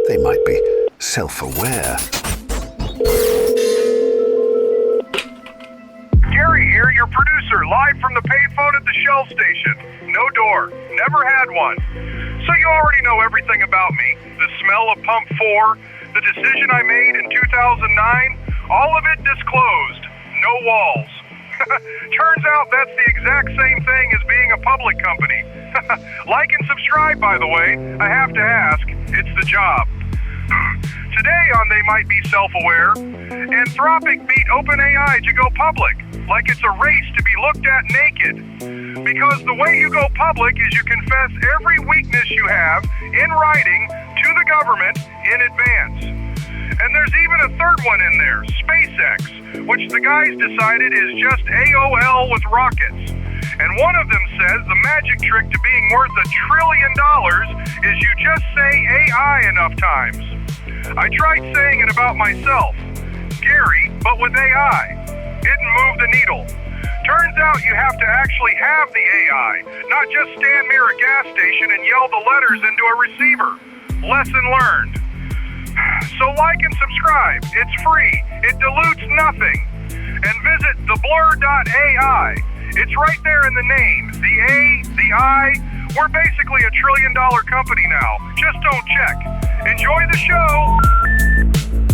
They might be self-aware. Gary here, your producer, live from the payphone at the Shell station. No door, never had one. So you already know everything about me. The smell of Pump 4, the decision I made in 2009, all of it disclosed. No walls. Turns out that's the exact same thing as being a public company. Like and subscribe, by the way. I have to ask. It's the job. Today on They Might Be Self-Aware, Anthropic beat OpenAI to go public, like it's a race to be looked at naked. Because the way you go public is you confess every weakness you have in writing to the government in advance. And there's even a third one in there, SpaceX, which the guys decided is just AOL with rockets. And one of them says the magic trick to being worth $1 trillion is you just say AI enough times. I tried saying it about myself, Gary, but with AI. Didn't move the needle. Turns out you have to actually have the AI, not just stand near a gas station and yell the letters into a receiver. Lesson learned. So like and subscribe. It's free. It dilutes nothing. And visit theblur.ai. It's right there in the name. The A, the I. We're basically $1 trillion company now. Just don't check. Enjoy the show.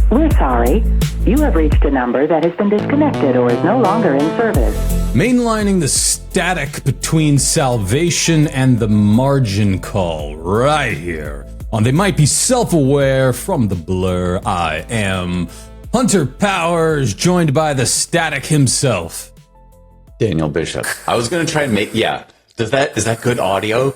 We're sorry. You have reached a number that has been disconnected or is no longer in service. Mainlining the static between salvation and the margin call right here on They Might Be Self-Aware from the Blur. I am Hunter Powers, joined by the static himself, Daniel Bishop. I was going to try and make, is that good audio?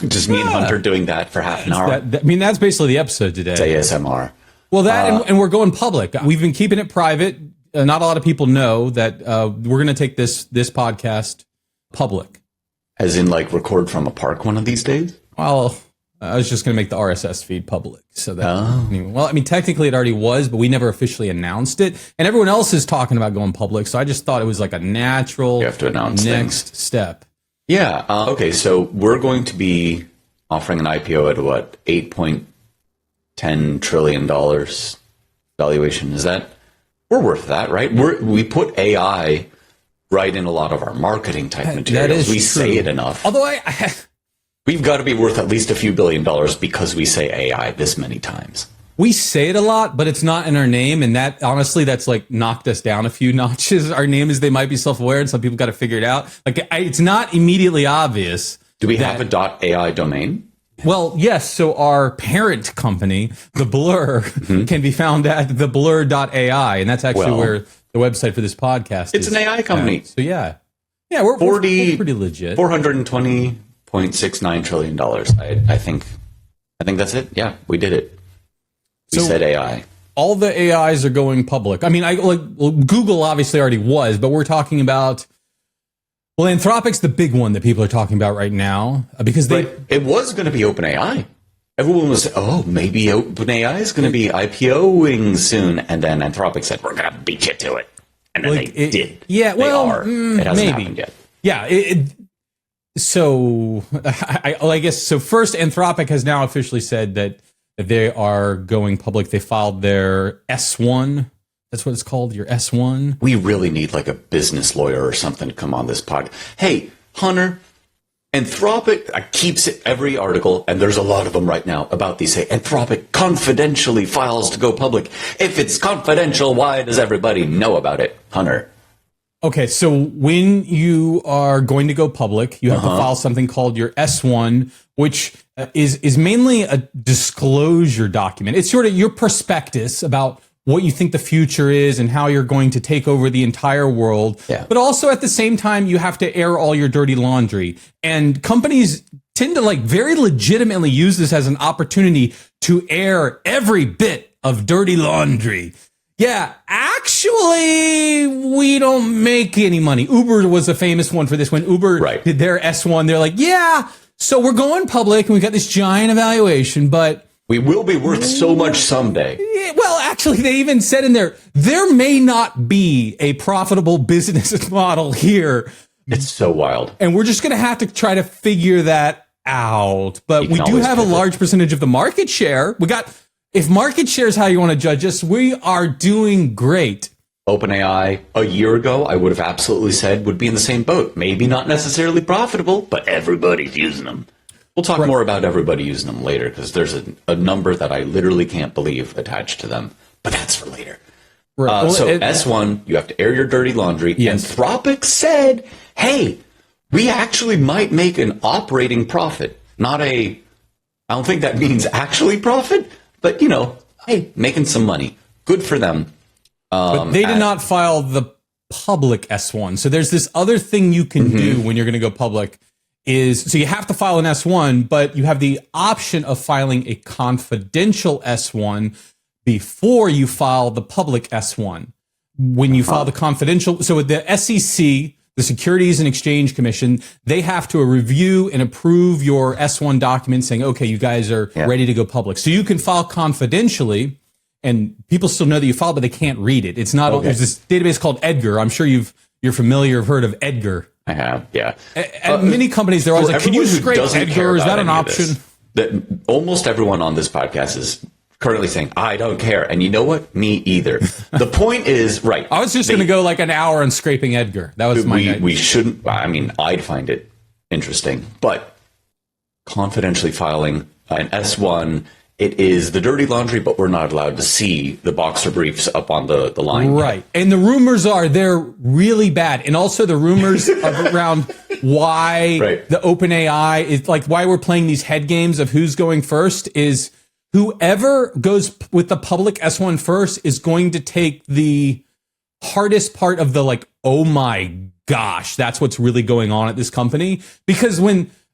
Just me and Hunter doing that for half an hour. That's basically the episode today. It's ASMR. Well, and we're going public. We've been keeping it private. Not a lot of people know that we're going to take this podcast public. As in, like, record from a park one of these days? Well, I was just going to make the RSS feed public. So that, technically it already was, but we never officially announced it. And everyone else is talking about going public. So I just thought it was like a natural you have to announce next step. Yeah. Okay. So we're going to be offering an IPO at what? $8.10 trillion valuation. We're worth that, right? We put AI right in a lot of our marketing type materials. We say it enough. Although we've got to be worth at least a few $1 billion because we say AI this many times. We say it a lot, but it's not in our name. And that, honestly, that's like knocked us down a few notches. Our name is They Might Be Self-Aware, and some people got to figure it out. Like, it's not immediately obvious. Do we have a .ai domain? Well, yes. So our parent company, The Blur, can be found at theblur.ai. And that's actually where the website for this podcast is. It's an AI company. So yeah. Yeah, we're pretty legit. $420.69 trillion. I think that's it. Yeah, we did it. We said AI. All the AIs are going public. I mean, Google obviously already was, but we're talking about, Anthropic's the big one that people are talking about right now because it was going to be OpenAI. Everyone was, maybe OpenAI is going to be IPOing soon, and then Anthropic said, "We're going to beat you to it," and then they did. Yeah, it hasn't happened yet. Yeah. So I guess first, Anthropic has now officially said that they are going public. They filed their S1. That's what it's called, your S1. We really need like a business lawyer or something to come on this pod. Hey, Hunter, Anthropic keeps every article, and there's a lot of them right now about these. Say, Anthropic confidentially files to go public. If it's confidential, why does everybody know about it, Hunter? Okay, so when you are going to go public, you have to file something called your S1, which is mainly a disclosure document. It's sort of your prospectus about what you think the future is and how you're going to take over the entire world. Yeah. But also at the same time, you have to air all your dirty laundry. And companies tend to very legitimately use this as an opportunity to air every bit of dirty laundry. Yeah, actually, we don't make any money. Uber was a famous one for this. When Uber did their S1, they're like, so we're going public and we got this giant evaluation, but we will be worth so much someday. Well, actually, they even said in there may not be a profitable business model here. It's so wild. And we're just going to have to try to figure that out, but You we can do always have a pivot. large percentage of the market share. If market share is how you want to judge us, we are doing great. OpenAI a year ago, I would have absolutely said would be in the same boat. Maybe not necessarily profitable, but everybody's using them. We'll talk more about everybody using them later because there's a number that I literally can't believe attached to them, but that's for later. Right. S1, you have to air your dirty laundry. Yes. Anthropic said, hey, we actually might make an operating profit. I don't think that means actually profit, but, hey, making some money. Good for them. But they did not file the public S1. So there's this other thing you can do when you're going to go public so you have to file an S1, but you have the option of filing a confidential S1 before you file the public S1. When you file the confidential, so with the SEC, the Securities and Exchange Commission, they have to review and approve your S1 document saying, okay, you guys are ready to go public. So you can file confidentially and people still know that you filed, but they can't read it. It's not, there's this database called Edgar. I'm sure you're familiar, have heard of Edgar. I have, yeah. At many companies, they're always like, can you scrape Edgar? Is that an option? That almost everyone on this podcast is currently saying, I don't care. And you know what? Me either. The point is, right. I was just going to go like an hour on scraping Edgar. That was my we shouldn't, I'd find it interesting. But confidentially filing an S1, it is the dirty laundry, but we're not allowed to see the boxer briefs up on the line. Right. And the rumors are they're really bad. And also the rumors around why the OpenAI is like why we're playing these head games of who's going first is whoever goes with the public S1 first is going to take the hardest part of the like, oh my gosh, that's what's really going on at this company. Because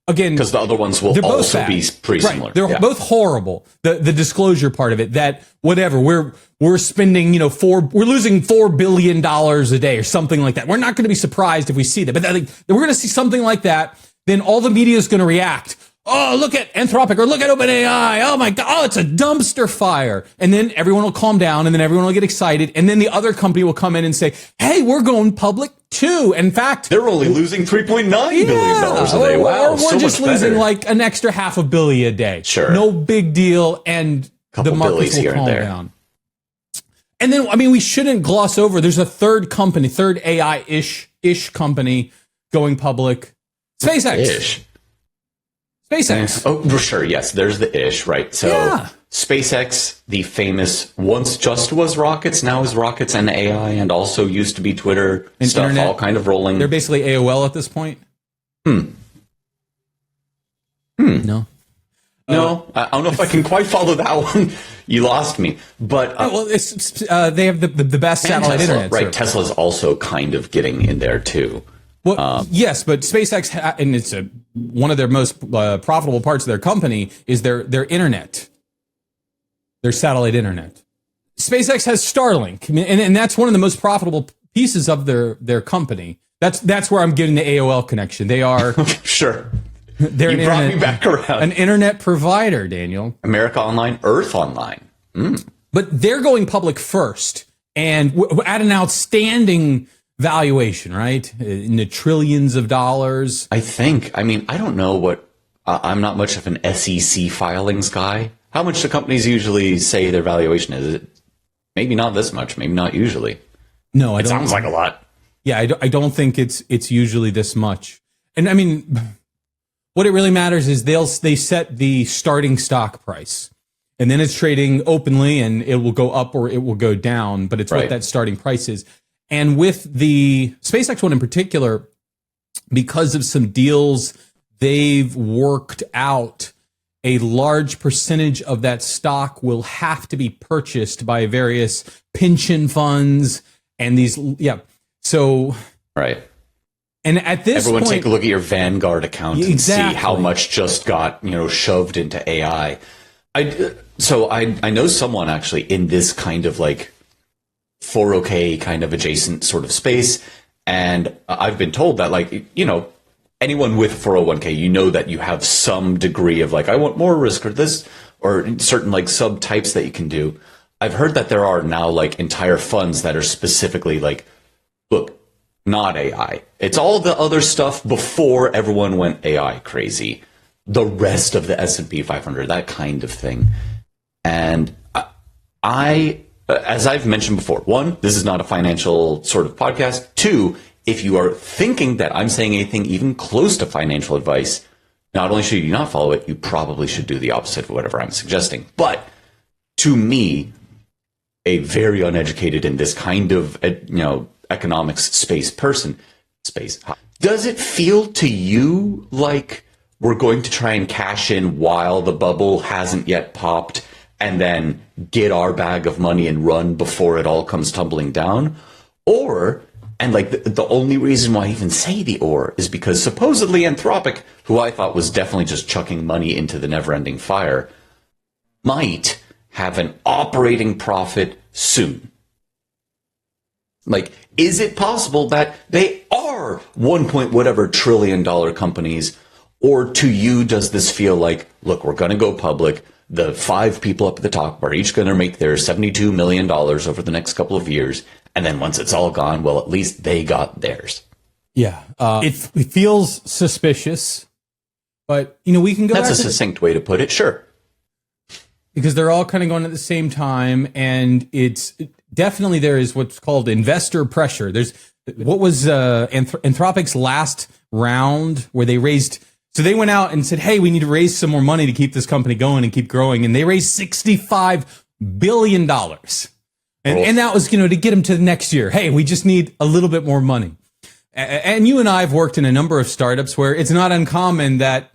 because the other ones will also be pretty similar. They're both horrible. The disclosure part of it, that whatever we're spending, we're losing $4 billion a day or something like that. We're not going to be surprised if we see that, but we're going to see something like that. Then all the media is going to react. Oh, look at Anthropic or look at OpenAI. Oh my God. Oh, it's a dumpster fire. And then everyone will calm down and then everyone will get excited. And then the other company will come in and say, hey, we're going public too. In fact, they're only losing $3.9 billion a day. Wow. Or we're just losing like an extra $500 million a day. Sure. No big deal. And the markets will calm down. And then, we shouldn't gloss over. There's a third AI-ish company going public. SpaceX. SpaceX. Oh, sure. Yes, there's the ish, right? So SpaceX, the famous once just was rockets, now is rockets and AI, and also used to be Twitter and stuff, internet, all kind of rolling. They're basically AOL at this point. No. No, I don't know if I can quite follow that one. You lost me. But they have the best satellite internet, right? service. Tesla's also kind of getting in there too. Well, yes, but SpaceX, and it's one of their most profitable parts of their company is their internet, their satellite internet. SpaceX has Starlink, and that's one of the most profitable pieces of their company. That's where I'm getting the AOL connection. They are sure. They're you brought me back around. An internet provider, Daniel. America Online, Earth Online. But they're going public first, and at an outstanding valuation, right? In the trillions of dollars. I think. I don't know what. I'm not much of an SEC filings guy. How much do companies usually say their valuation is? Maybe not this much. Maybe not usually. No, it sounds like a lot. Yeah, I don't think it's usually this much. And what it really matters is they set the starting stock price, and then it's trading openly, and it will go up or it will go down. But it's what that starting price is. And with the SpaceX one in particular, because of some deals they've worked out, a large percentage of that stock will have to be purchased by various pension funds and these. Yeah. So. Right. And at this point, everyone take a look at your Vanguard account and see how much just got, shoved into AI. I know someone actually in this kind of like 401k kind of adjacent sort of space. And I've been told that anyone with 401k, that you have some degree of I want more risk or this or certain subtypes that you can do. I've heard that there are now entire funds that are specifically look, not AI. It's all the other stuff before everyone went AI crazy. the rest of the S&P 500, that kind of thing. And I, as I've mentioned before, one, this is not a financial sort of podcast. Two, if you are thinking that I'm saying anything even close to financial advice, not only should you not follow it, you probably should do the opposite of whatever I'm suggesting. But to me, a very uneducated in this kind of, economics space person, does it feel to you like we're going to try and cash in while the bubble hasn't yet popped and then get our bag of money and run before it all comes tumbling down? Or, and like the only reason why I even say the or is because supposedly Anthropic, who I thought was definitely just chucking money into the never-ending fire, might have an operating profit soon. Like, is it possible that they are 1 point whatever trillion dollar companies? Or to you, does this feel like, look, we're going to go public. The 5 people up at the top are each going to make their $72 million over the next couple of years. And then once it's all gone, well, at least they got theirs. Yeah. It feels suspicious, but, we can go. That's a succinct way to put it. Sure. Because they're all kind of going at the same time. And it's definitely, there is what's called investor pressure. There's what was Anthropic's last round where they raised. So they went out and said, hey, we need to raise some more money to keep this company going and keep growing. And they raised $65 billion. And that was, to get them to the next year. Hey, we just need a little bit more money. And you and I have worked in a number of startups where it's not uncommon that,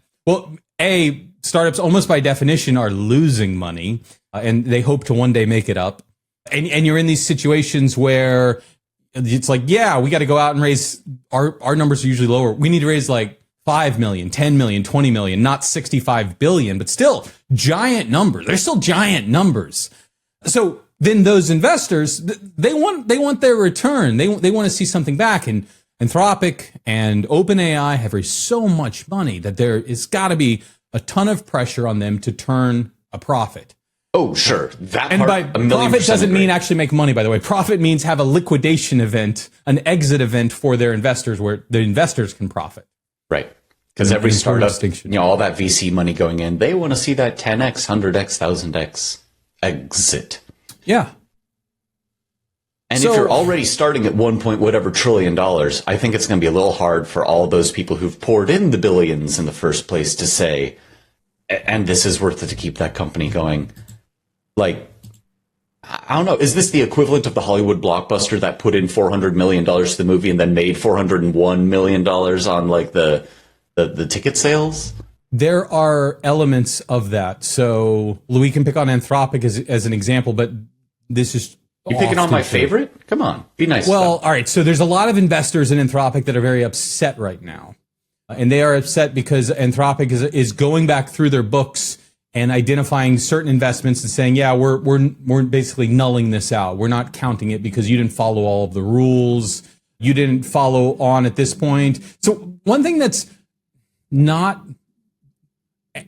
startups almost by definition are losing money and they hope to one day make it up. And you're in these situations where it's like, yeah, we got to go out and raise, our numbers are usually lower. We need to raise like 5 million, 10 million, 20 million, not 65 billion, but still giant numbers. They're still giant numbers. So then those investors, they want their return. They want to see something back. And Anthropic and OpenAI have raised so much money that there is got to be a ton of pressure on them to turn a profit. Oh, sure. That and part, by profit doesn't mean actually make money, by the way. Profit means have a liquidation event, an exit event for their investors where the investors can profit. Right. Because every startup, all that VC money going in, they want to see that 10x, 100x, 1000x exit. Yeah. And if you're already starting at 1 point whatever trillion dollars, I think it's going to be a little hard for all those people who've poured in the billions in the first place to say, and this is worth it to keep that company going. Like, I don't know. Is this the equivalent of the Hollywood blockbuster that put in $400 million to the movie and then made $401 million on like the ticket sales? There are elements of that. So we can pick on Anthropic as an example, but this is you picking on my favorite? Come on, be nice. Well, all right. So there's a lot of investors in Anthropic that are very upset right now, and they are upset because Anthropic is going back through their books and identifying certain investments and saying, yeah, we're basically nulling this out. We're not counting it because you didn't follow all of the rules. You didn't follow on at this point. So one thing that's not,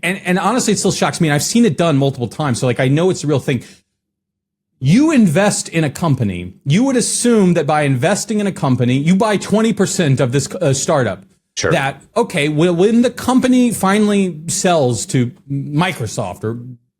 and honestly, it still shocks me. And I've seen it done multiple times. So like, I know it's a real thing. You invest in a company. You would assume that by investing in a company, you buy 20% of this startup. Sure. That, okay, well, when the company finally sells to Microsoft or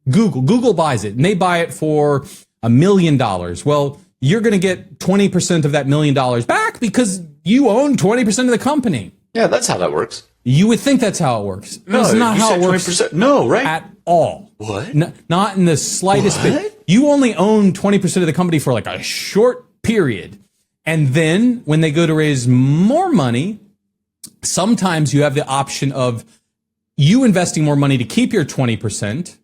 Google buys it and they buy it for $1 million. Well, you're going to get 20% of that $1 million back because you own 20% of the company. Yeah, that's how that works. You would think that's how it works. No, that's not how it works. 20%. No, right? At all. What? Not in the slightest bit. You only own 20% of the company for like a short period. And then when they go to raise more money, sometimes you have the option of you investing more money to keep your 20%.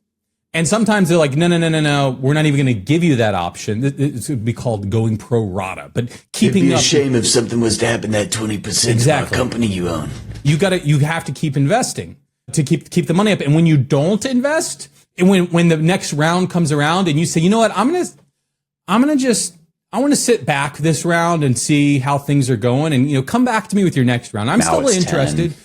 And sometimes they're like, no, we're not even going to give you that option. It would be called going pro rata. But keeping It'd be up, a shame if something was to happen that 20% of a company you own. You have to keep investing to keep the money up. And when you don't invest, and when the next round comes around and you say, you know what, I want to sit back this round and see how things are going and, come back to me with your next round. I'm still interested. 10.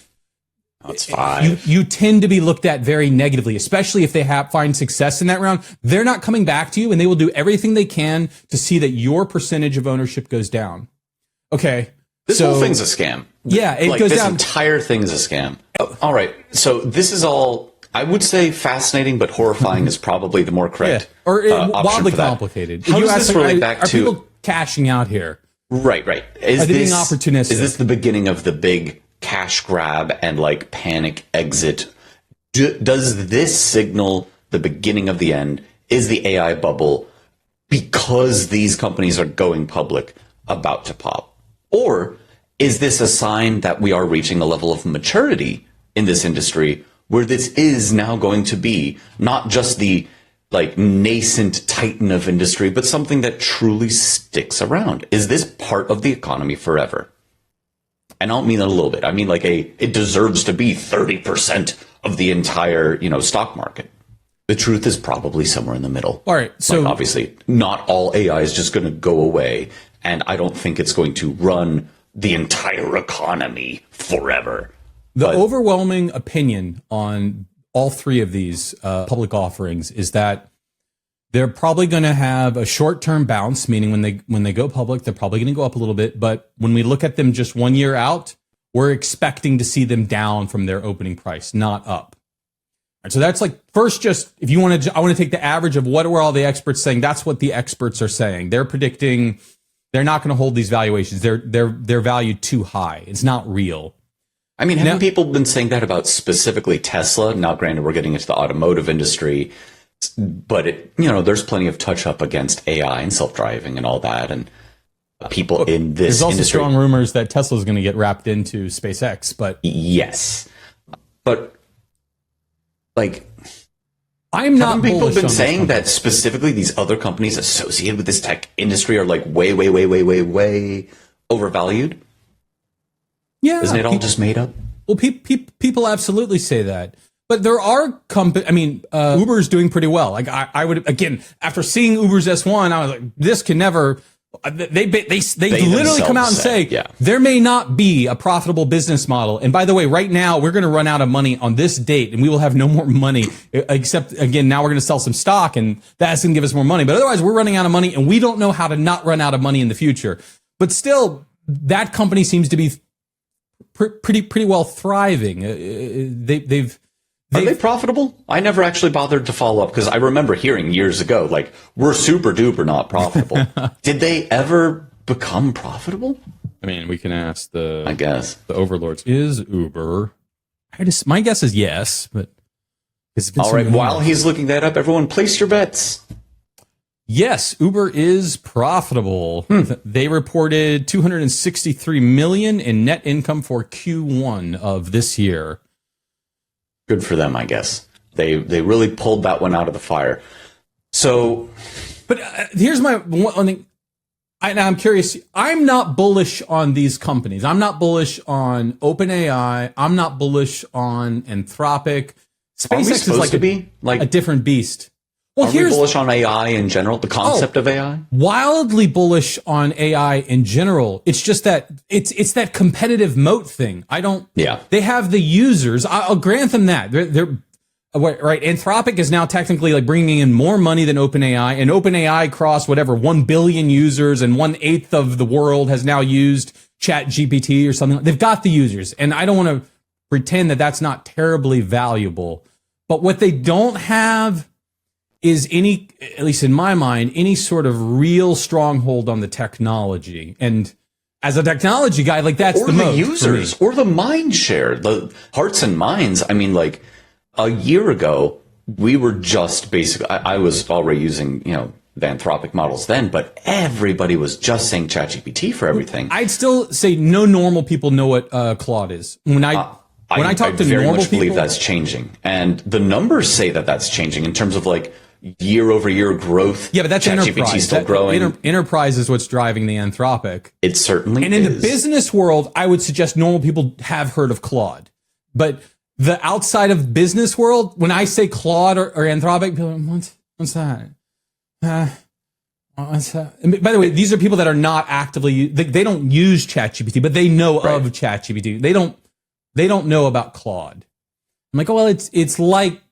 Now it's 5. You tend to be looked at very negatively, especially if they find success in that round. They're not coming back to you and they will do everything they can to see that your percentage of ownership goes down. Okay. This whole thing's a scam. Yeah, it goes this down. This entire thing is a scam. All right. So this is all, I would say, fascinating, but horrifying is probably the more correct or option wildly for that. complicated. How You does ask, this relate back are to... people cashing out here? Right. Are they being opportunistic? Is this the beginning of the big cash grab and like panic exit? Does this signal the beginning of the end? Is the AI bubble, because these companies are going public, about to pop? Or is this a sign that we are reaching a level of maturity in this industry where this is now going to be not just the like nascent titan of industry, but something that truly sticks around? Is this part of the economy forever? And I don't mean that a little bit. I mean like it deserves to be 30% of the entire, stock market. The truth is probably somewhere in the middle. All right. So like, obviously not all AI is just going to go away. And I don't think it's going to run the entire economy forever. The overwhelming opinion on all three of these public offerings is that they're probably going to have a short-term bounce, meaning when they go public, they're probably going to go up a little bit. But when we look at them just 1 year out, we're expecting to see them down from their opening price, not up. All right, so that's like first, just if you want to, I want to take the average of what were all the experts saying. That's what the experts are saying. They're predicting they're not going to hold these valuations. They're valued too high. It's not real. I mean, haven't people been saying that about specifically Tesla? Now, granted, we're getting into the automotive industry, but there's plenty of touch up against AI and self-driving and all that, and people in this There's also industry. strong rumors that Tesla is going to get wrapped into SpaceX, but yes, but like, I'm not. Haven't people bullish been on saying that specifically these other companies associated with this tech industry are like way overvalued? Yeah, isn't it all just made up? Well, people absolutely say that. But there are companies, I mean, Uber's doing pretty well. Like I would, again, after seeing Uber's S1, I was like, this can never, they literally come out and say, there may not be a profitable business model. And by the way, right now, we're going to run out of money on this date and we will have no more money, except again, now we're going to sell some stock and that's going to give us more money. But otherwise, we're running out of money and we don't know how to not run out of money in the future. But still, that company seems to be pretty well thriving. Are they profitable? I never actually bothered to follow up because I remember hearing years ago, like, we're super duper not profitable. Did they ever become profitable? I mean, we can ask the overlords. Is Uber? My guess is yes, but all right. While he's looking that up, everyone place your bets. Yes, Uber is profitable. They reported 263 million in net income for Q1 of this year. Good for them, I guess. They really pulled that one out of the fire. So, but here's my one thing. I'm curious. I'm not bullish on these companies. I'm not bullish on OpenAI. I'm not bullish on Anthropic. SpaceX is like a different beast. Well, are we bullish on AI in general? The concept of AI? Wildly bullish on AI in general. It's just that it's that competitive moat thing. They have the users. I'll grant them that. They're right. Anthropic is now technically like bringing in more money than OpenAI, and OpenAI crossed 1 billion users, and 1/8 of the world has now used ChatGPT or something. They've got the users, and I don't want to pretend that that's not terribly valuable. But what they don't have is any, at least in my mind, any sort of real stronghold on the technology. And as a technology guy, like that's or the moat users or the mind share, the hearts and minds. I mean, like a year ago, we were just basically, I was already using, the Anthropic models then, but everybody was just saying ChatGPT for everything. I'd still say no normal people know what Claude is. When I talk to very normal much believe people, that's changing. And the numbers say that that's changing in terms of like year over year growth. Yeah, but that's enterprise. Still growing. Enterprise is what's driving the Anthropic. It certainly is. And in the business world, I would suggest normal people have heard of Claude. But the outside of business world, when I say Claude or Anthropic, people are like, what's that? What's that? And by the way, these are people that are not actively, they don't use ChatGPT, but they know of ChatGPT. They don't know about Claude. I'm like, oh, well, it's like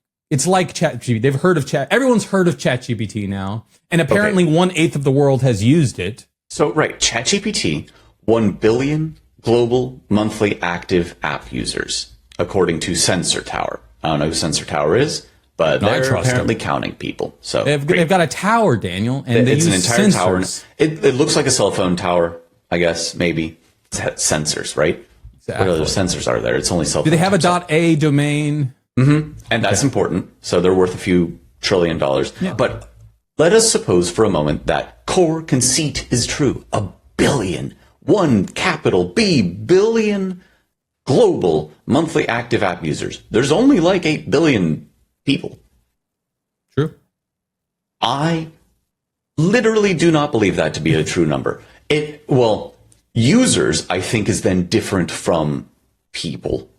ChatGPT. They've heard of everyone's heard of ChatGPT now. And apparently 1/8 of the world has used it. So, ChatGPT, 1 billion global monthly active app users. according to Sensor Tower. I don't know who Sensor Tower is, but they're apparently counting people. So they've got a tower, Daniel, and it's an entire tower. sensors. It looks like a cell phone tower, I guess, maybe. It has sensors, right? Exactly. What other sensors are there? It's only cell phone. Do they have type a .a domain? And that's important. So they're worth a few $1 trillion. Yeah. But let us suppose for a moment that core conceit is true. 1 billion, 1 capital B billion global monthly active app users. There's only like 8 billion people. True. I literally do not believe that to be a true number. Users, I think, is then different from people.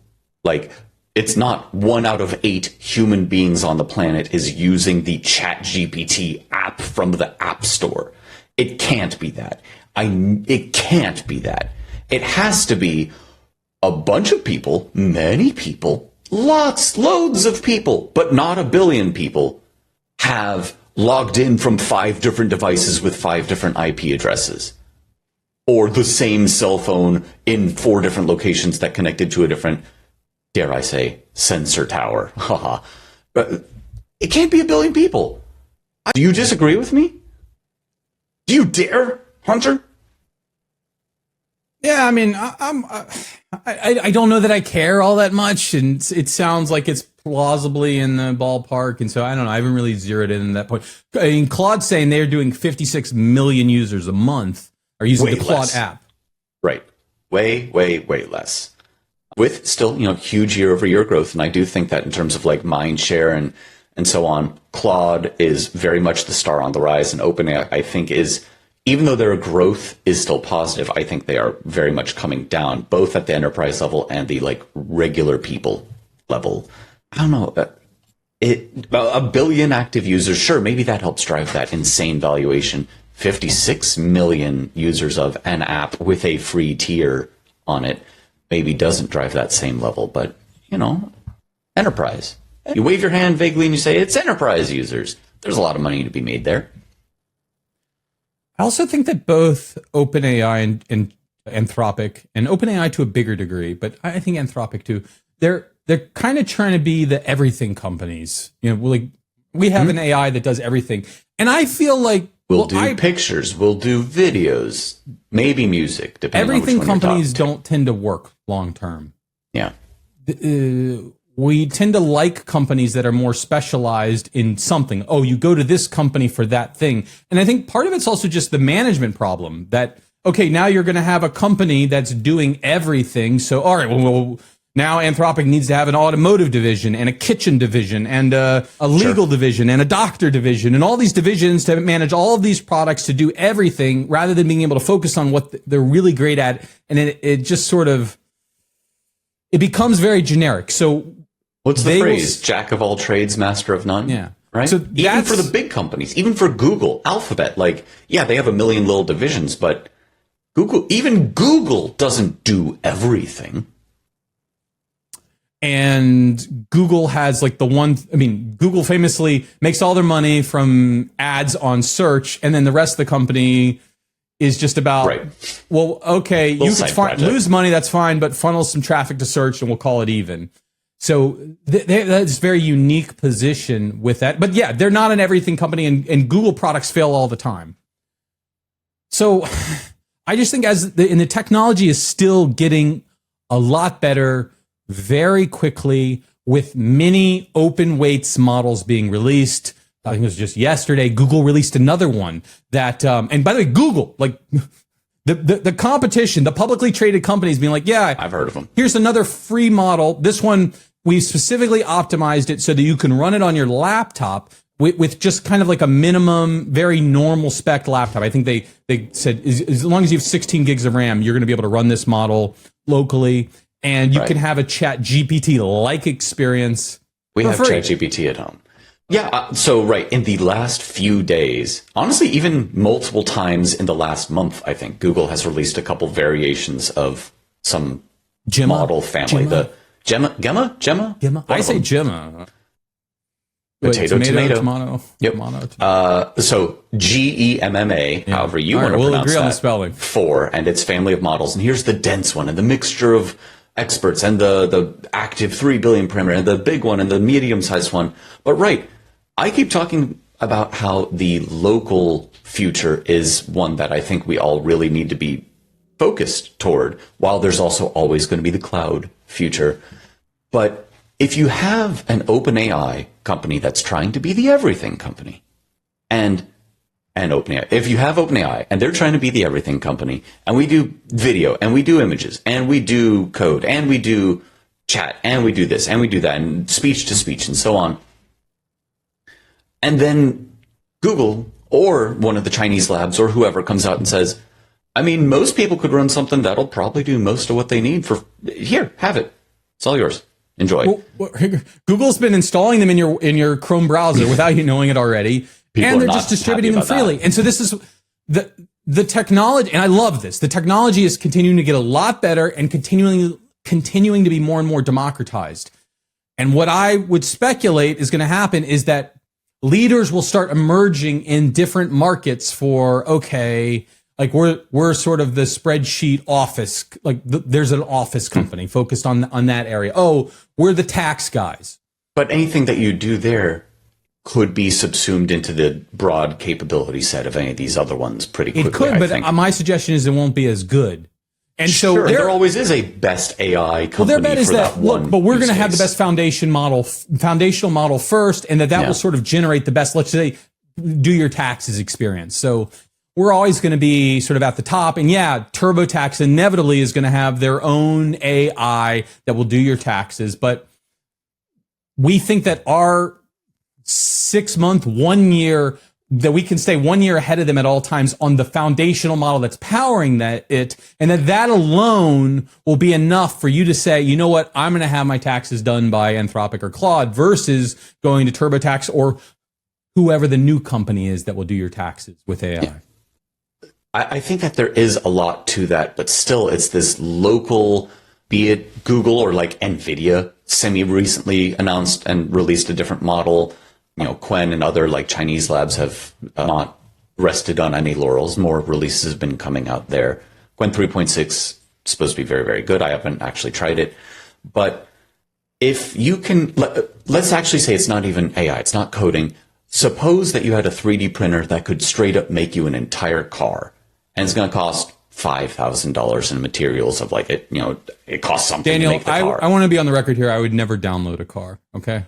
Like, it's not 1 out of 8 human beings on the planet is using the ChatGPT app from the App Store. It can't be that. It can't be that. It has to be a bunch of people, many people, loads of people, but not 1 billion people have logged in from 5 different devices with 5 different IP addresses. Or the same cell phone in 4 different locations that connected to a different, dare I say, sensor tower. Haha. It can't be 1 billion people. Do you disagree with me? Do you dare, Hunter? Yeah, I mean, I don't know that I care all that much, and it sounds like it's plausibly in the ballpark, and so I don't know. I haven't really zeroed in at that point. I mean, Claude's saying they're doing 56 million users a month are using the Claude less. app. Right. Way less. With still, huge year-over-year growth, and I do think that in terms of like mind share and so on, Claude is very much the star on the rise, and OpenAI, I think, is, even though their growth is still positive, I think they are very much coming down, both at the enterprise level and the like regular people level. I don't know. 1 billion active users, sure, maybe that helps drive that insane valuation. 56 million users of an app with a free tier on it maybe doesn't drive that same level, but, enterprise. You wave your hand vaguely and you say, it's enterprise users. There's a lot of money to be made there. I also think that both OpenAI and Anthropic, and OpenAI to a bigger degree, but I think Anthropic too, they're kind of trying to be the everything companies. Like we have an AI that does everything, and I feel like we'll do pictures, we'll do videos, maybe music, depending on which everything one you're companies talking to. don't tend to work long term. Yeah. We tend to like companies that are more specialized in something. Oh, you go to this company for that thing. And I think part of it's also just the management problem that, okay, now you're going to have a company that's doing everything. So, all right, well, now Anthropic needs to have an automotive division and a kitchen division and a legal division and a doctor division and all these divisions to manage all of these products to do everything rather than being able to focus on what they're really great at. And it just sort of, it becomes very generic. So what's the phrase? Jack of all trades, master of none? Yeah. Right? So even for the big companies, even for Google, Alphabet, like, yeah, they have 1 million little divisions, but even Google doesn't do everything. And Google has like Google famously makes all their money from ads on search, and then the rest of the company is just about, well, okay, you can lose money, that's fine, but funnel some traffic to search and we'll call it even. So that's a very unique position with that. But yeah, they're not an everything company, and Google products fail all the time. So I just think the technology is still getting a lot better very quickly, with many open weights models being released. I think it was just yesterday, Google released another one that, and by the way, Google, like the competition, the publicly traded companies being like, yeah, I've heard of them. Here's another free model. This one, we specifically optimized it so that you can run it on your laptop with just kind of like a minimum, very normal spec laptop. I think they said as long as you have 16 gigs of RAM, you're going to be able to run this model locally. And you can have a Chat GPT-like experience. We have Chat GPT at home. Yeah. In the last few days, honestly, even multiple times in the last month, I think Google has released a couple variations of some model family. The Gemma. I say Gemma. Potato, tomato. Yep. Tomato. So GEMMA, however you want to pronounce agree that. On the spelling. 4, and its family of models. And here's the dense one, and the mixture of experts and the active 3 billion parameter and the big one and the medium sized one. But right, I keep talking about how the local future is one that I think we all really need to be focused toward, while there's also always going to be the cloud future. But if you have an OpenAI company that's trying to be the everything company, and OpenAI, if you have OpenAI and they're trying to be the everything company, and we do video and we do images and we do code and we do chat and we do this and we do that and speech to speech and so on, and then Google or one of the Chinese labs or whoever comes out and says, I mean, most people could run something that'll probably do most of what they need for here, have it. It's all yours. Enjoy. Well, Google's been installing them in your Chrome browser without you knowing it already. And they're just distributing them freely. And so this is the technology, and I love this. The technology is continuing to get a lot better and continuing to be more and more democratized. And what I would speculate is going to happen is that leaders will start emerging in different markets for, okay, like we're sort of the spreadsheet office, like there's an office company focused on that area. Oh, we're the tax guys. But anything that you do there could be subsumed into the broad capability set of any of these other ones pretty quickly. It could, but my suggestion is it won't be as good. And sure, so there always is a best AI company. Well, their bet is that, one but we're going to use have the case. best foundational model first, and that will sort of generate the best, let's say, do your taxes experience. So we're always going to be sort of at the top. And yeah, TurboTax inevitably is going to have their own AI that will do your taxes. But we think that our 6 month, 1 year, that we can stay 1 year ahead of them at all times on the foundational model that's powering it. And that alone will be enough for you to say, you know what, I'm going to have my taxes done by Anthropic or Claude versus going to TurboTax or whoever the new company is that will do your taxes with AI. Yeah. I think that there is a lot to that, but still it's this local, be it Google or like NVIDIA semi-recently announced and released a different model. You know, Quen and other like Chinese labs have not rested on any laurels. More releases have been coming out there. Quen 3.6 is supposed to be very, very good. I haven't actually tried it. But if you can, let's actually say it's not even AI, it's not coding. Suppose that you had a 3D printer that could straight up make you an entire car. And it's going to cost $5,000 in materials of like it, you know, it costs something Daniel, to make the car. I want to be on the record here. I would never download a car. Okay.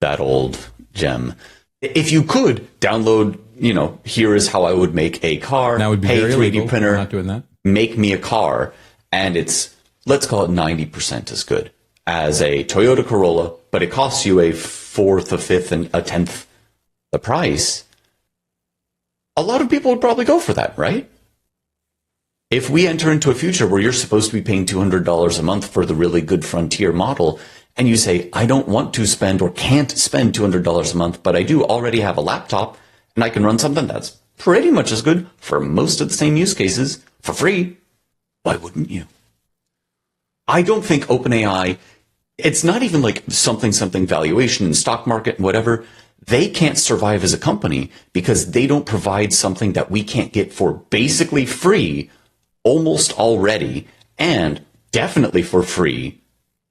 That old gem. If you could download, you know, here is how I would make a car. That would be pay very 3D illegal. printer. I'm not doing that. Make me a car, and it's, let's call it 90% as good as a Toyota Corolla, but it costs you a fourth, a fifth, and a tenth the price. A lot of people would probably go for that, right? If we enter into a future where you're supposed to be paying $200 a month for the really good Frontier model, and you say, I don't want to spend or can't spend $200 a month, but I do already have a laptop, and I can run something that's pretty much as good for most of the same use cases for free, why wouldn't you? I don't think OpenAI, it's not even like something valuation in stock market and whatever. They can't survive as a company because they don't provide something that we can't get for basically free almost already, and definitely for free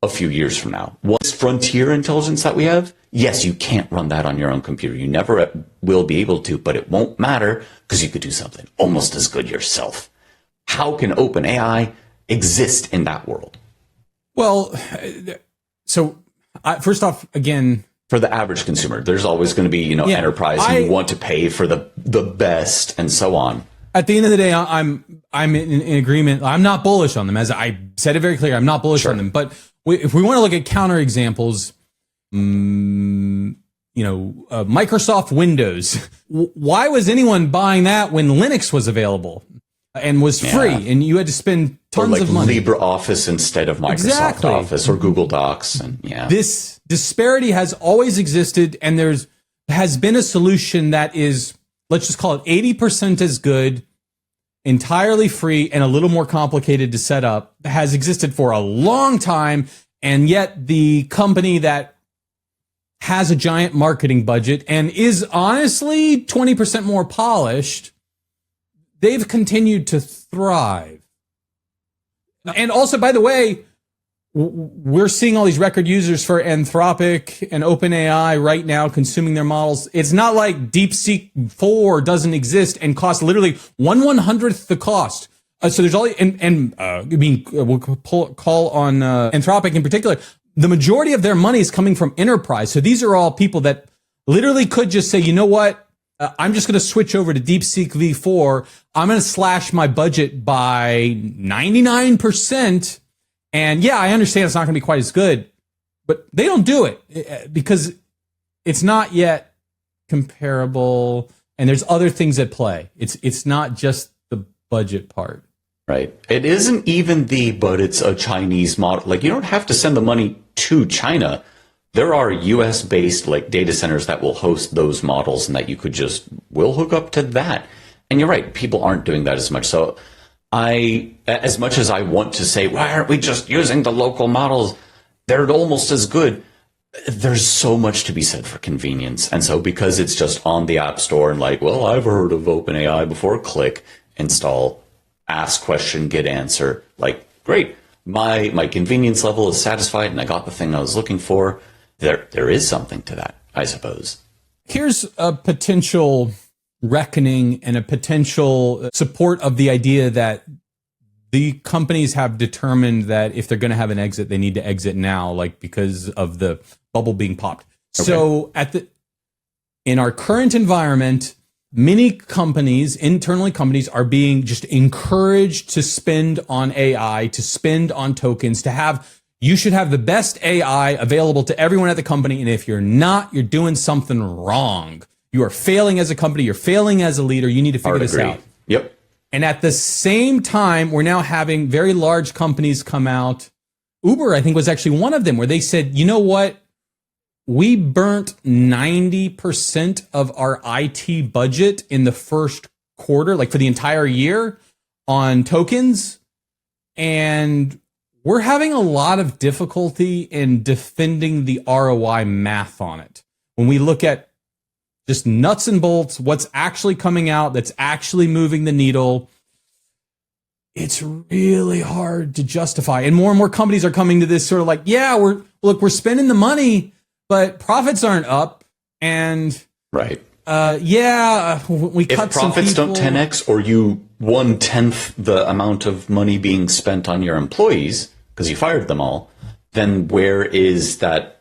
a few years from now. What's frontier intelligence that we have? Yes, you can't run that on your own computer. You never will be able to, but it won't matter because you could do something almost as good yourself. How can OpenAI exist in that world? Well, so first off, again, for the average consumer, there's always going to be, you know, enterprise, and you want to pay for the best and so on. At the end of the day, I'm in agreement. I'm not bullish on them, as I said it very clear. I'm not bullish on them. But if we want to look at counterexamples, Microsoft Windows. Why was anyone buying that when Linux was available and was free, and you had to spend tons of money? LibreOffice instead of Microsoft Office or Google Docs, and this disparity has always existed, and has been a solution that is, let's just call it 80% as good, entirely free, and a little more complicated to set up, has existed for a long time. And yet the company that has a giant marketing budget and is honestly 20% more polished, they've continued to thrive. And also, by the way, we're seeing all these record users for Anthropic and OpenAI right now consuming their models. It's not like DeepSeek 4 doesn't exist and costs literally 1/100th the cost. So there's all, we'll call on Anthropic in particular. The majority of their money is coming from enterprise. So these are all people that literally could just say, you know what? I'm just going to switch over to DeepSeek V4. I'm going to slash my budget by 99%. And yeah, I understand it's not going to be quite as good, but they don't do it because it's not yet comparable. And there's other things at play. It's not just the budget part. Right. It isn't even but it's a Chinese model. Like, you don't have to send the money to China. There are US based like data centers that will host those models and that you could will hook up to that. And you're right. People aren't doing that as much. So as much as I want to say, why aren't we just using the local models? They're almost as good. There's so much to be said for convenience. And so because it's just on the App Store and like, well, I've heard of OpenAI before, click, install, ask question, get answer. Like, great. My convenience level is satisfied and I got the thing I was looking for. There is something to that, I suppose. Here's a potential reckoning and a potential support of the idea that the companies have determined that if they're going to have an exit, they need to exit now, like because of the bubble being popped. Okay. So in our current environment, many companies, internally companies, are being just encouraged to spend on AI, to spend on tokens, you should have the best AI available to everyone at the company. And if you're not, you're doing something wrong. You are failing as a company. You're failing as a leader. You need to figure this out. Yep. And at the same time, we're now having very large companies come out. Uber, I think, was actually one of them where they said, you know what? We burnt 90% of our IT budget in the first quarter, like for the entire year, on tokens. And we're having a lot of difficulty in defending the ROI math on it. When we look at just nuts and bolts, what's actually coming out, that's actually moving the needle, it's really hard to justify. And more companies are coming to this sort of like, yeah, we're spending the money, but profits aren't up. And right. We cut some people. If profits don't 10x or you 1/10 the amount of money being spent on your employees because you fired them all, then where is the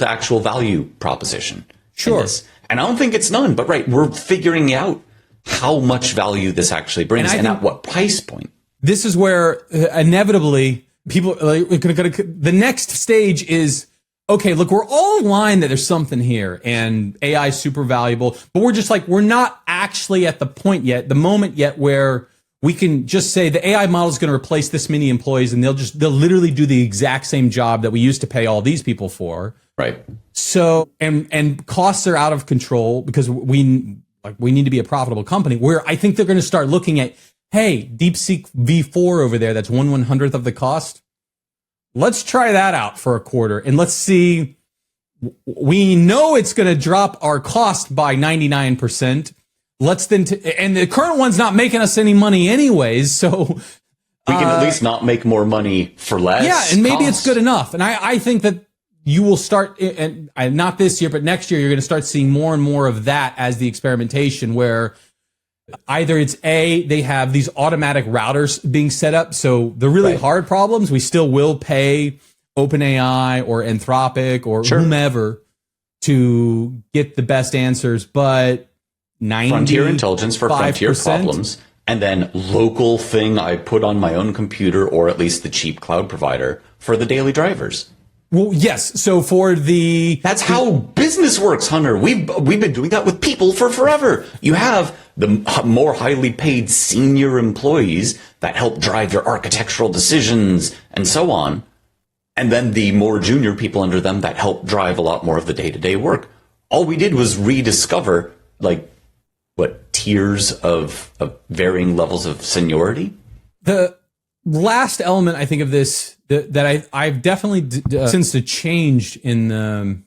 actual value proposition? Sure. And I don't think it's none, but right, we're figuring out how much value this actually brings and at what price point. This is where inevitably people the next stage is, okay, look, we're all aligned that there's something here and AI is super valuable, but we're not actually at the moment yet where we can just say the AI model is going to replace this many employees and they'll literally do the exact same job that we used to pay all these people for. Right. So, and costs are out of control because we need to be a profitable company, where I think they're going to start looking at, hey, DeepSeek V4 over there, that's 1/100th of the cost. Let's try that out for a quarter and let's see. We know it's going to drop our cost by 99%. And the current one's not making us any money anyways. So we can at least not make more money for less. Yeah. And maybe it's good enough. And I think that you will start, and not this year, but next year, you're going to start seeing more and more of that as the experimentation, where either it's they have these automatic routers being set up. So the really hard problems, we still will pay OpenAI or Anthropic or whomever to get the best answers, but frontier intelligence for frontier problems, and then local thing I put on my own computer or at least the cheap cloud provider for the daily drivers. Well, yes. So that's how business works, Hunter. We've been doing that with people for forever. You have the more highly paid senior employees that help drive your architectural decisions and so on. And then the more junior people under them that help drive a lot more of the day-to-day work. All we did was rediscover, tiers of varying levels of seniority. The last element, I think, of this that I've definitely sensed a change in the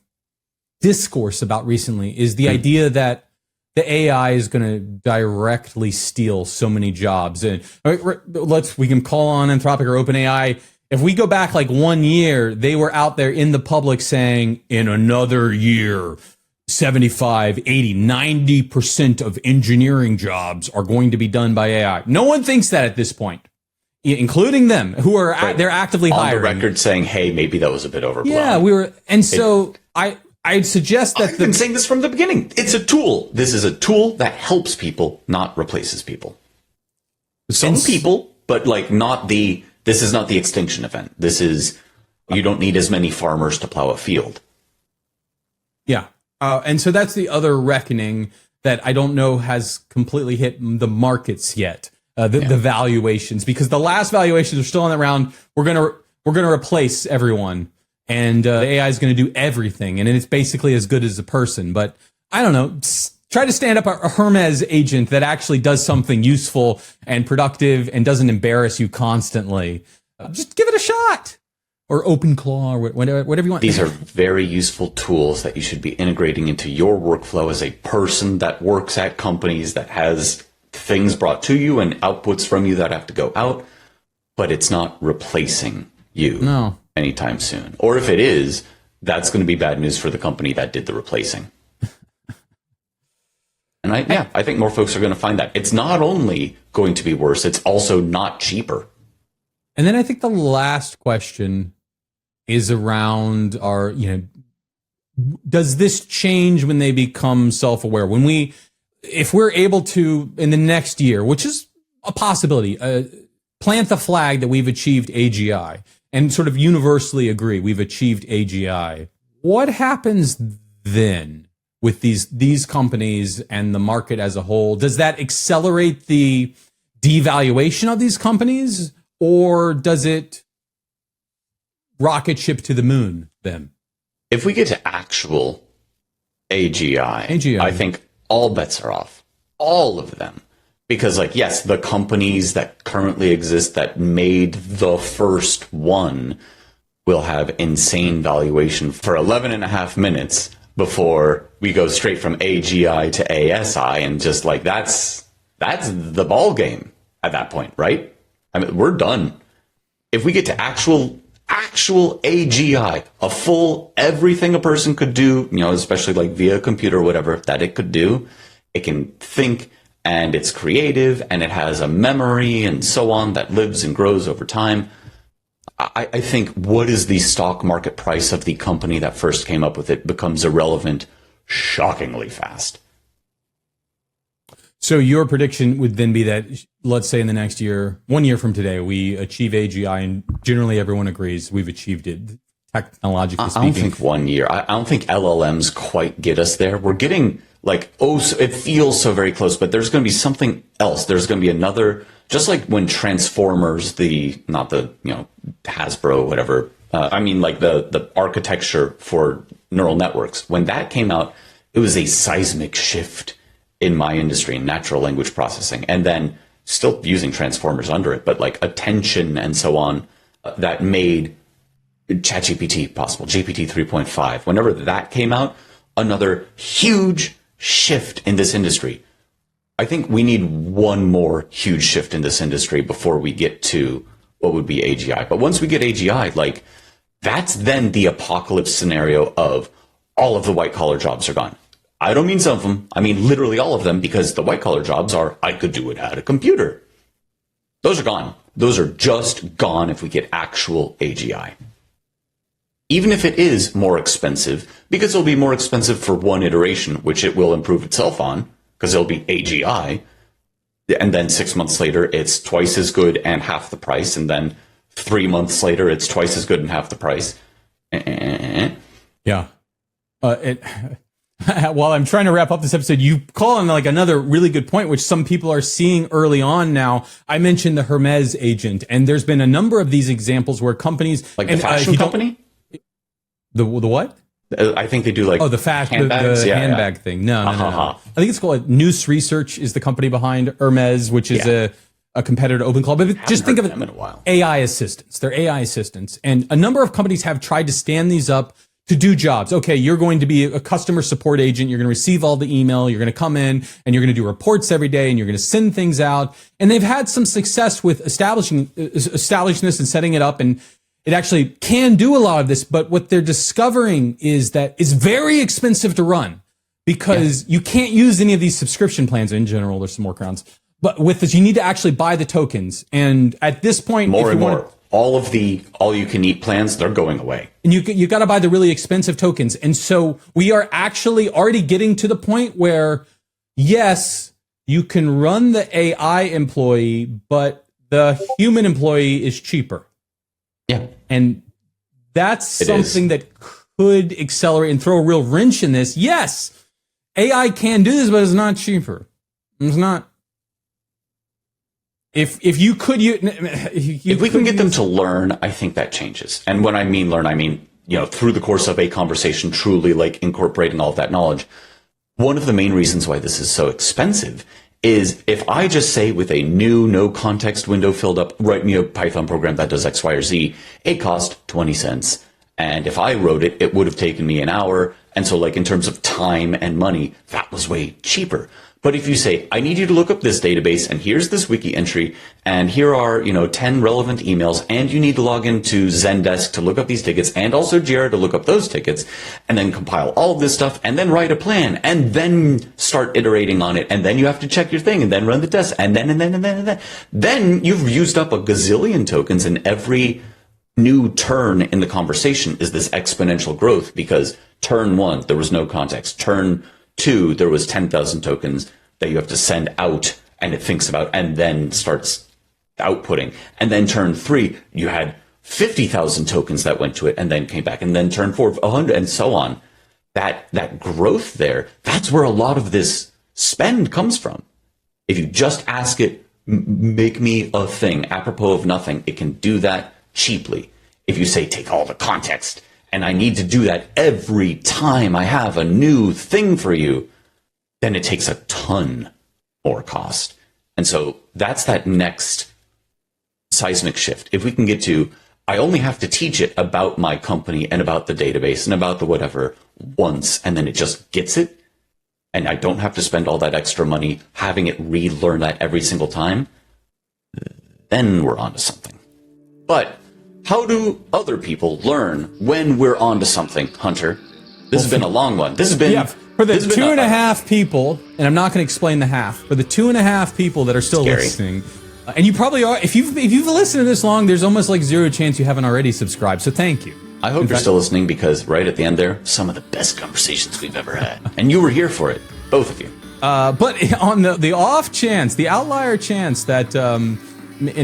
discourse about recently is the idea that the AI is going to directly steal so many jobs. And we can call on Anthropic or OpenAI. if we go back like 1 year, they were out there in the public saying in another year, 75, 80, 90% of engineering jobs are going to be done by AI. No one thinks that at this point, including them who are they're actively hiring. On the record saying, hey, maybe that was a bit overblown. Yeah, we were. And so I'd suggest that I've been saying this from the beginning. It's a tool. This is a tool that helps people, not replaces people. Some people, but like this is not the extinction event. This is, you don't need as many farmers to plow a field. Yeah. And so that's the other reckoning that I don't know has completely hit the markets yet. The valuations, because the last valuations are still on the round. We're going to replace everyone, and the AI is going to do everything. And it's basically as good as a person. But I don't know. Try to stand up a Hermes agent that actually does something useful and productive and doesn't embarrass you constantly. Just give it a shot. Or OpenClaw, or whatever you want. These are very useful tools that you should be integrating into your workflow as a person that works at companies, that has things brought to you and outputs from you that have to go out. But it's not replacing you anytime soon. Or if it is, that's going to be bad news for the company that did the replacing. And I think more folks are going to find that. It's not only going to be worse, it's also not cheaper. And then I think the last question is around does this change when they become self-aware? If we're able to, in the next year, which is a possibility, plant the flag that we've achieved AGI and sort of universally agree we've achieved AGI, what happens then with these companies and the market as a whole? Does that accelerate the devaluation of these companies, or does it rocket ship to the moon then? If we get to actual AGI, I think all bets are off. All of them. Because, yes, the companies that currently exist that made the first one will have insane valuation for 11 and a half minutes before we go straight from AGI to ASI, and just that's the ball game at that point, right? I mean, we're done. If we get to actual AGI, a full everything a person could do, especially via a computer or whatever that it could do, it can think, and it's creative, and it has a memory and so on that lives and grows over time. I think what is the stock market price of the company that first came up with it becomes irrelevant shockingly fast. So your prediction would then be that, let's say in the next year, 1 year from today, we achieve AGI, and generally everyone agrees we've achieved it, technologically speaking. I don't think 1 year. I don't think LLMs quite get us there. We're getting it feels so very close, but there's going to be something else. There's going to be another, just like when Transformers, not the Hasbro, whatever, the architecture for neural networks, when that came out, it was a seismic shift in my industry in natural language processing, and then still using transformers under it, but attention and so on, that made ChatGPT possible, GPT 3.5. Whenever that came out, another huge shift in this industry. I think we need one more huge shift in this industry before we get to what would be AGI. But once we get AGI, that's then the apocalypse scenario of all of the white collar jobs are gone. I don't mean some of them. I mean literally all of them, because the white collar jobs are, I could do it at a computer. Those are gone. Those are just gone if we get actual AGI. Even if it is more expensive, because it'll be more expensive for one iteration, which it will improve itself on, because it'll be AGI. And then 6 months later, it's twice as good and half the price. And then 3 months later, it's twice as good and half the price. Yeah. While I'm trying to wrap up this episode, you call on another really good point, which some people are seeing early on now. I mentioned the Hermes agent, and there's been a number of these examples where companies, the fashion company. The what? I think they do the fashion handbag thing. No. I think it's called Noose Research is the company behind Hermes, which is a competitor to OpenClaw. But just think of it, in a while. AI assistants. They're AI assistants, and a number of companies have tried to stand these up to do jobs. Okay, you're going to be a customer support agent. You're going to receive all the email. You're going to come in and you're going to do reports every day and you're going to send things out. And they've had some success with establishing this and setting it up. And it actually can do a lot of this. But what they're discovering is that it's very expensive to run because you can't use any of these subscription plans. In general, there's some workarounds. But with this, you need to actually buy the tokens. And at this point, more and more, all of the all-you-can-eat plans, they're going away. And you got to buy the really expensive tokens. And so we are actually already getting to the point where, yes, you can run the AI employee, but the human employee is cheaper. Yeah. And that's something that could accelerate and throw a real wrench in this. Yes, AI can do this, but it's not cheaper. It's not. If you could, if we can get them to learn, I think that changes. And when I mean learn, I mean, through the course of a conversation, truly like incorporating all of that knowledge. One of the main reasons why this is so expensive is if I just say with a new no context window filled up, write me a Python program that does X, Y, or Z, it cost 20 cents. And if I wrote it, it would have taken me an hour. And so like in terms of time and money, that was way cheaper. But if you say, I need you to look up this database, and here's this wiki entry, and here are, 10 relevant emails, and you need to log into Zendesk to look up these tickets, and also Jira to look up those tickets, and then compile all of this stuff, and then write a plan, and then start iterating on it, and then you have to check your thing, and then run the test, and then you've used up a gazillion tokens, and every new turn in the conversation is this exponential growth, because turn 1, there was no context. Turn 2, there was 10,000 tokens that you have to send out and it thinks about and then starts outputting. And then turn 3, you had 50,000 tokens that went to it and then came back. And then turn 4, 100 and so on. That growth there, that's where a lot of this spend comes from. If you just ask it, make me a thing apropos of nothing, it can do that cheaply. If you say, take all the context, and I need to do that every time I have a new thing for you, then it takes a ton more cost. And so that's that next seismic shift. If we can get to, I only have to teach it about my company and about the database and about the whatever once, and then it just gets it, and I don't have to spend all that extra money having it relearn that every single time, then we're onto something. But how do other people learn when we're onto something, Hunter? This has been a long one. This has been for the 2.5 people, and I'm not going to explain the half. For the 2.5 people that are still listening, and you probably are. If you've listened to this long, there's almost like zero chance you haven't already subscribed. So thank you. I hope you're still listening because right at the end there, some of the best conversations we've ever had, and you were here for it, both of you. But on the off chance, the outlier chance that, and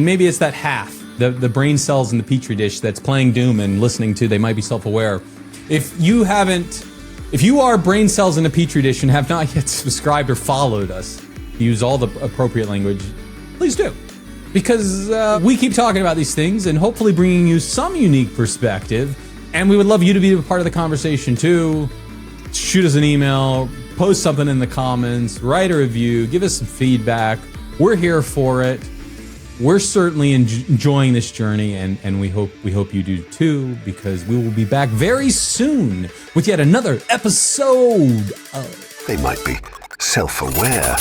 maybe it's that half. The brain cells in the petri dish that's playing Doom and listening to, they might be self-aware. If you are brain cells in a petri dish and have not yet subscribed or followed us, use all the appropriate language, please do. Because we keep talking about these things and hopefully bringing you some unique perspective. And we would love you to be a part of the conversation too. Shoot us an email, post something in the comments, write a review, give us some feedback. We're here for it. We're certainly enjoying this journey, and we hope you do too, because we will be back very soon with yet another episode of... They might be self-aware.